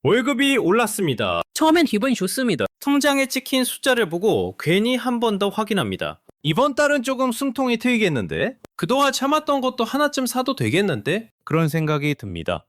월급이 올랐습니다. 처음엔 기분이 좋습니다. 통장에 찍힌 숫자를 보고 괜히 한 번 더 확인합니다. 이번 달은 조금 숨통이 트이겠는데? 그동안 참았던 것도 하나쯤 사도 되겠는데? 그런 생각이 듭니다.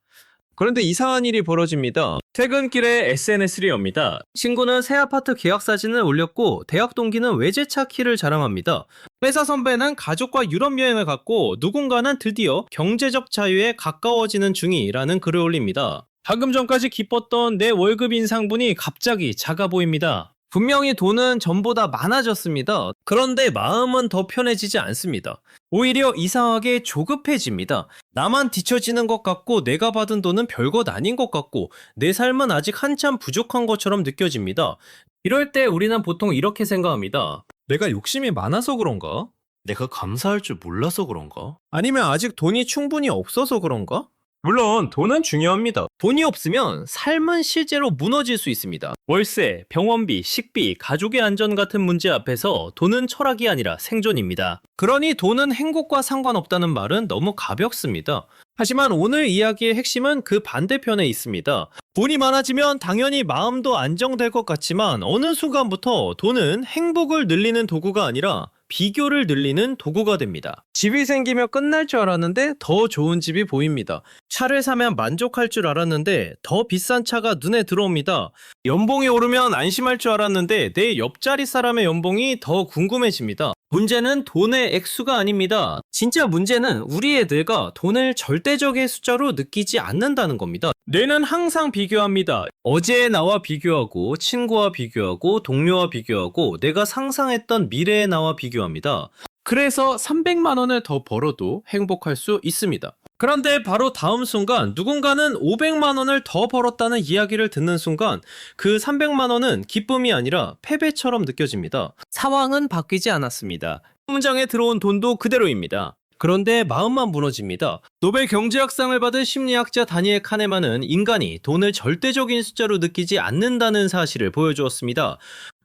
그런데 이상한 일이 벌어집니다. 퇴근길에 SNS를 엽니다. 친구는 새 아파트 계약 사진을 올렸고 대학 동기는 외제차 키를 자랑합니다. 회사 선배는 가족과 유럽 여행을 갔고 누군가는 드디어 경제적 자유에 가까워지는 중이라는 글을 올립니다. 방금 전까지 기뻤던 내 월급 인상분이 갑자기 작아 보입니다. 분명히 돈은 전보다 많아졌습니다. 그런데 마음은 더 편해지지 않습니다. 오히려 이상하게 조급해집니다. 나만 뒤처지는 것 같고 내가 받은 돈은 별것 아닌 것 같고 내 삶은 아직 한참 부족한 것처럼 느껴집니다. 이럴 때 우리는 보통 이렇게 생각합니다. 내가 욕심이 많아서 그런가? 내가 감사할 줄 몰라서 그런가? 아니면 아직 돈이 충분히 없어서 그런가? 물론 돈은 중요합니다. 돈이 없으면 삶은 실제로 무너질 수 있습니다. 월세, 병원비, 식비, 가족의 안전 같은 문제 앞에서 돈은 철학이 아니라 생존입니다. 그러니 돈은 행복과 상관없다는 말은 너무 가볍습니다. 하지만 오늘 이야기의 핵심은 그 반대편에 있습니다. 돈이 많아지면 당연히 마음도 안정될 것 같지만 어느 순간부터 돈은 행복을 늘리는 도구가 아니라 비교를 늘리는 도구가 됩니다. 집이 생기면 끝날 줄 알았는데 더 좋은 집이 보입니다. 차를 사면 만족할 줄 알았는데 더 비싼 차가 눈에 들어옵니다. 연봉이 오르면 안심할 줄 알았는데 내 옆자리 사람의 연봉이 더 궁금해집니다. 문제는 돈의 액수가 아닙니다. 진짜 문제는 우리의 뇌가 돈을 절대적인 숫자로 느끼지 않는다는 겁니다. 뇌는 항상 비교합니다. 어제의 나와 비교하고 친구와 비교하고 동료와 비교하고 내가 상상했던 미래의 나와 비교합니다. 그래서 300만 원을 더 벌어도 행복할 수 있습니다. 그런데 바로 다음 순간 누군가는 500만 원을 더 벌었다는 이야기를 듣는 순간 그 300만 원은 기쁨이 아니라 패배처럼 느껴집니다. 상황은 바뀌지 않았습니다. 통장에 들어온 돈도 그대로입니다. 그런데 마음만 무너집니다. 노벨 경제학상을 받은 심리학자 다니엘 카네만은 인간이 돈을 절대적인 숫자로 느끼지 않는다는 사실을 보여주었습니다.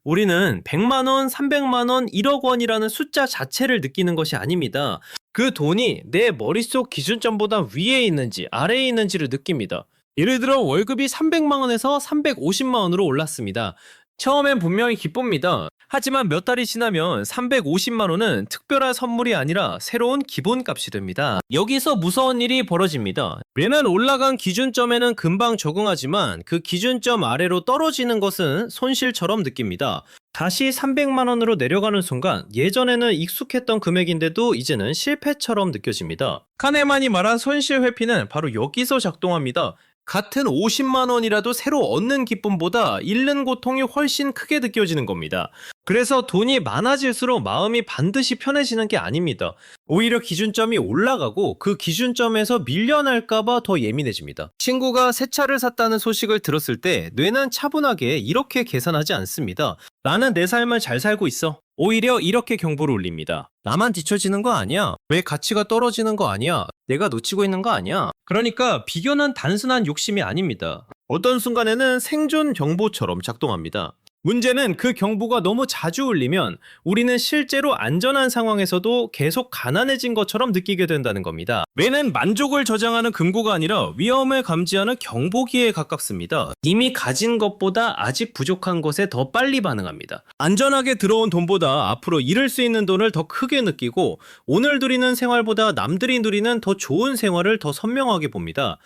우리는 100만원, 300만원, 1억 원이라는 숫자 자체를 느끼는 것이 아닙니다. 그 돈이 내 머릿속 기준점보다 위에 있는지 아래에 있는지를 느낍니다. 예를 들어 월급이 300만원에서 350만원으로 올랐습니다. 처음엔 분명히 기쁩니다. 하지만 몇 달이 지나면 350만원은 특별한 선물이 아니라 새로운 기본값이 됩니다. 여기서 무서운 일이 벌어집니다. 매년 올라간 기준점에는 금방 적응하지만 그 기준점 아래로 떨어지는 것은 손실처럼 느낍니다. 다시 300만원으로 내려가는 순간 예전에는 익숙했던 금액인데도 이제는 실패처럼 느껴집니다. 카네만이 말한 손실 회피는 바로 여기서 작동합니다. 같은 50만 원이라도 새로 얻는 기쁨보다 잃는 고통이 훨씬 크게 느껴지는 겁니다. 그래서 돈이 많아질수록 마음이 반드시 편해지는 게 아닙니다. 오히려 기준점이 올라가고 그 기준점에서 밀려날까봐 더 예민해집니다. 친구가 새 차를 샀다는 소식을 들었을 때 뇌는 차분하게 이렇게 계산하지 않습니다. 나는 내 삶을 잘 살고 있어. 오히려 이렇게 경보를 울립니다. 나만 뒤처지는 거 아니야? 왜 가치가 떨어지는 거 아니야? 내가 놓치고 있는 거 아니야? 그러니까 비교는 단순한 욕심이 아닙니다. 어떤 순간에는 생존 경보처럼 작동합니다. 문제는 그 경보가 너무 자주 울리면 우리는 실제로 안전한 상황에서도 계속 가난해진 것처럼 느끼게 된다는 겁니다. 뇌는 만족을 저장하는 금고가 아니라 위험을 감지하는 경보기에 가깝습니다. 이미 가진 것보다 아직 부족한 것에 더 빨리 반응합니다. 안전하게 들어온 돈보다 앞으로 잃을 수 있는 돈을 더 크게 느끼고 오늘 누리는 생활보다 남들이 누리는 더 좋은 생활을 더 선명하게 봅니다.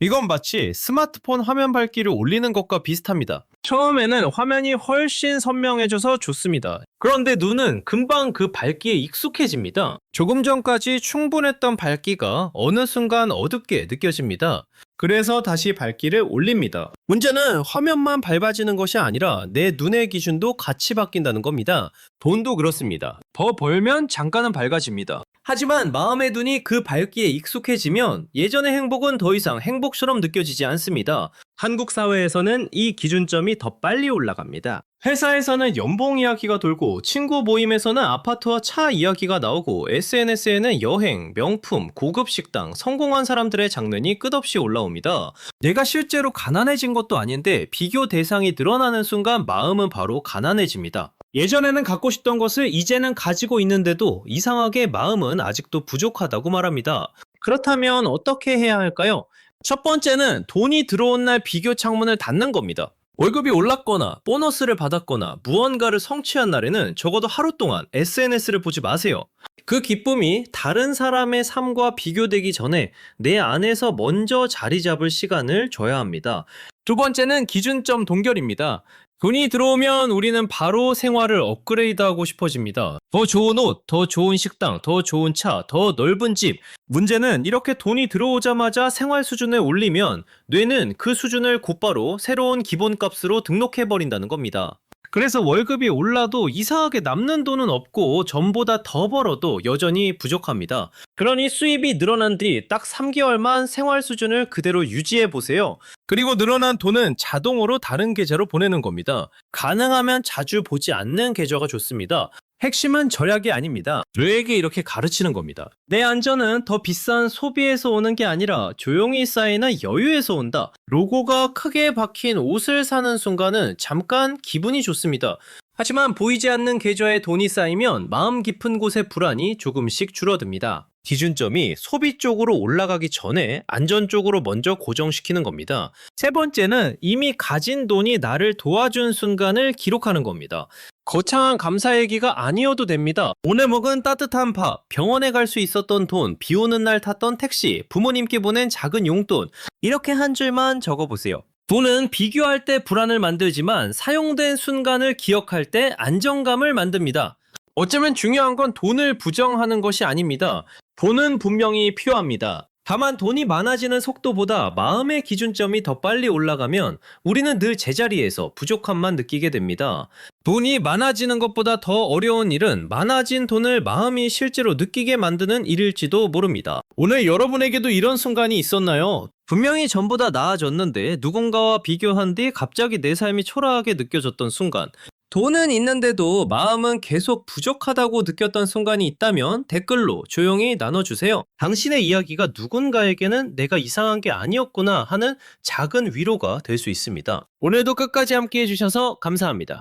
이건 마치 스마트폰 화면 밝기를 올리는 것과 비슷합니다. 처음에는 화면이 훨씬 선명해져서 좋습니다. 그런데 눈은 금방 그 밝기에 익숙해집니다. 조금 전까지 충분했던 밝기가 어느 순간 어둡게 느껴집니다. 그래서 다시 밝기를 올립니다. 문제는 화면만 밝아지는 것이 아니라 내 눈의 기준도 같이 바뀐다는 겁니다. 돈도 그렇습니다. 더 벌면 잠깐은 밝아집니다. 하지만 마음의 눈이 그 밝기에 익숙해지면 예전의 행복은 더 이상 행복처럼 느껴지지 않습니다. 한국 사회에서는 이 기준점이 더 빨리 올라갑니다. 회사에서는 연봉 이야기가 돌고 친구 모임에서는 아파트와 차 이야기가 나오고 SNS에는 여행, 명품, 고급 식당, 성공한 사람들의 장면이 끝없이 올라옵니다. 내가 실제로 가난해진 것도 아닌데 비교 대상이 늘어나는 순간 마음은 바로 가난해집니다. 예전에는 갖고 싶던 것을 이제는 가지고 있는데도 이상하게 마음은 아직도 부족하다고 말합니다. 그렇다면 어떻게 해야 할까요? 첫 번째는 돈이 들어온 날 비교 창문을 닫는 겁니다. 월급이 올랐거나 보너스를 받았거나 무언가를 성취한 날에는 적어도 하루 동안 SNS를 보지 마세요. 그 기쁨이 다른 사람의 삶과 비교되기 전에 내 안에서 먼저 자리 잡을 시간을 줘야 합니다. 두 번째는 기준점 동결입니다. 돈이 들어오면 우리는 바로 생활을 업그레이드하고 싶어집니다. 더 좋은 옷, 더 좋은 식당, 더 좋은 차, 더 넓은 집. 문제는 이렇게 돈이 들어오자마자 생활 수준을 올리면 뇌는 그 수준을 곧바로 새로운 기본값으로 등록해버린다는 겁니다. 그래서 월급이 올라도 이상하게 남는 돈은 없고 전보다 더 벌어도 여전히 부족합니다. 그러니 수입이 늘어난 뒤 딱 3개월만 생활 수준을 그대로 유지해 보세요. 그리고 늘어난 돈은 자동으로 다른 계좌로 보내는 겁니다. 가능하면 자주 보지 않는 계좌가 좋습니다. 핵심은 절약이 아닙니다. 뇌에게 이렇게 가르치는 겁니다. 내 안전은 더 비싼 소비에서 오는 게 아니라 조용히 쌓이는 여유에서 온다. 로고가 크게 박힌 옷을 사는 순간은 잠깐 기분이 좋습니다. 하지만 보이지 않는 계좌에 돈이 쌓이면 마음 깊은 곳의 불안이 조금씩 줄어듭니다. 기준점이 소비 쪽으로 올라가기 전에 안전 쪽으로 먼저 고정시키는 겁니다. 세 번째는 이미 가진 돈이 나를 도와준 순간을 기록하는 겁니다. 거창한 감사 얘기가 아니어도 됩니다. 오늘 먹은 따뜻한 밥, 병원에 갈 수 있었던 돈, 비 오는 날 탔던 택시, 부모님께 보낸 작은 용돈, 이렇게 한 줄만 적어보세요. 돈은 비교할 때 불안을 만들지만 사용된 순간을 기억할 때 안정감을 만듭니다. 어쩌면 중요한 건 돈을 부정하는 것이 아닙니다. 돈은 분명히 필요합니다. 다만 돈이 많아지는 속도보다 마음의 기준점이 더 빨리 올라가면 우리는 늘 제자리에서 부족함만 느끼게 됩니다. 돈이 많아지는 것보다 더 어려운 일은 많아진 돈을 마음이 실제로 느끼게 만드는 일일지도 모릅니다. 오늘 여러분에게도 이런 순간이 있었나요? 분명히 전보다 나아졌는데 누군가와 비교한 뒤 갑자기 내 삶이 초라하게 느껴졌던 순간. 돈은 있는데도 마음은 계속 부족하다고 느꼈던 순간이 있다면 댓글로 조용히 나눠주세요. 당신의 이야기가 누군가에게는 내가 이상한 게 아니었구나 하는 작은 위로가 될 수 있습니다. 오늘도 끝까지 함께 해주셔서 감사합니다.